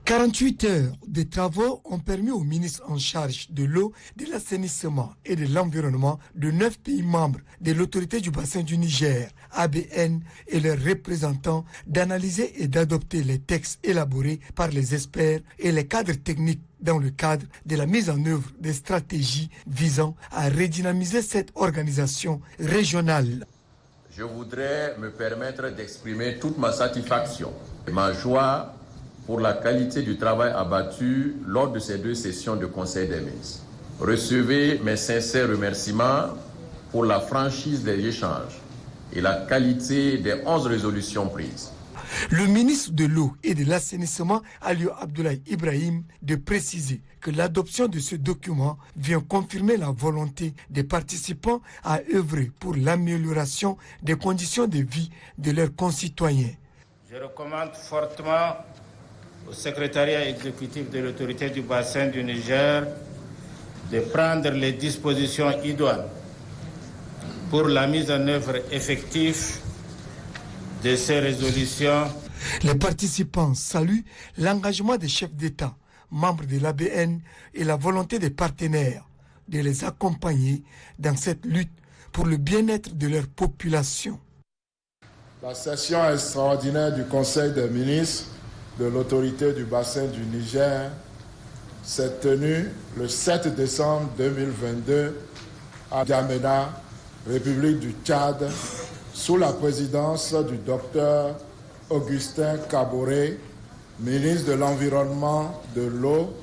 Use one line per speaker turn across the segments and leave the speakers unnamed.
48 heures de travaux ont permis au ministre en charge de l'eau, de l'assainissement et de l'environnement de 9 pays membres de l'autorité du bassin du Niger, ABN, et leurs représentants d'analyser et d'adopter les textes élaborés par les experts et les cadres techniques dans le cadre de la mise en œuvre des stratégies visant à redynamiser cette organisation régionale.
Je voudrais me permettre d'exprimer toute ma satisfaction et ma joie pour la qualité du travail abattu lors de ces 2 sessions de Conseil des ministres. Recevez mes sincères remerciements pour la franchise des échanges et la qualité des 11 résolutions prises.
Le ministre de l'eau et de l'assainissement, Aliou Abdoulaye Ibrahim, de préciser que l'adoption de ce document vient confirmer la volonté des participants à œuvrer pour l'amélioration des conditions de vie de leurs concitoyens.
Je recommande fortement au secrétariat exécutif de l'autorité du bassin du Niger de prendre les dispositions idoines pour la mise en œuvre effective de ces résolutions.
Les participants saluent l'engagement des chefs d'État, membres de l'ABN et la volonté des partenaires de les accompagner dans cette lutte pour le bien-être de leur population.
La session extraordinaire du Conseil des ministres de l'autorité du bassin du Niger s'est tenue le 7 décembre 2022 à N'Djamena, République du Tchad, sous la présidence du docteur Augustin Kaboré, ministre de l'Environnement, de l'Eau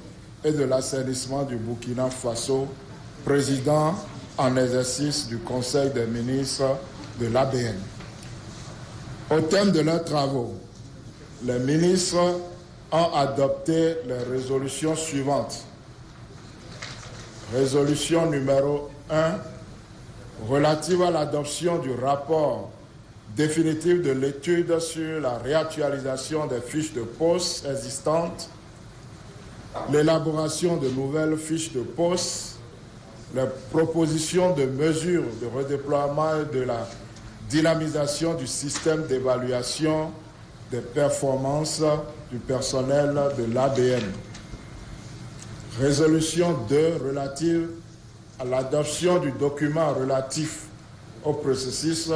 et de l'Assainissement du Burkina Faso, président en exercice du Conseil des ministres de l'ABN. Au thème de leurs travaux, les ministres ont adopté les résolutions suivantes. Résolution numéro 1, relative à l'adoption du rapport définitif de l'étude sur la réactualisation des fiches de poste existantes, l'élaboration de nouvelles fiches de poste, les propositions de mesures de redéploiement et de la dynamisation du système d'évaluation des performances du personnel de l'ABN. Résolution 2 relative à l'adoption du document relatif au processus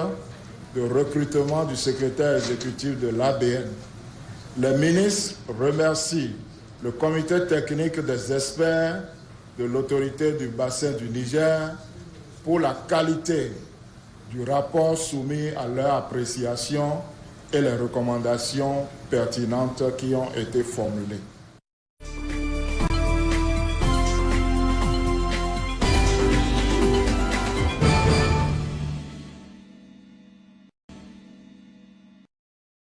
de recrutement du secrétaire exécutif de l'ABN. Les ministres remercient le comité technique des experts de l'autorité du bassin du Niger pour la qualité du rapport soumis à leur appréciation et les recommandations pertinentes qui ont été formulées.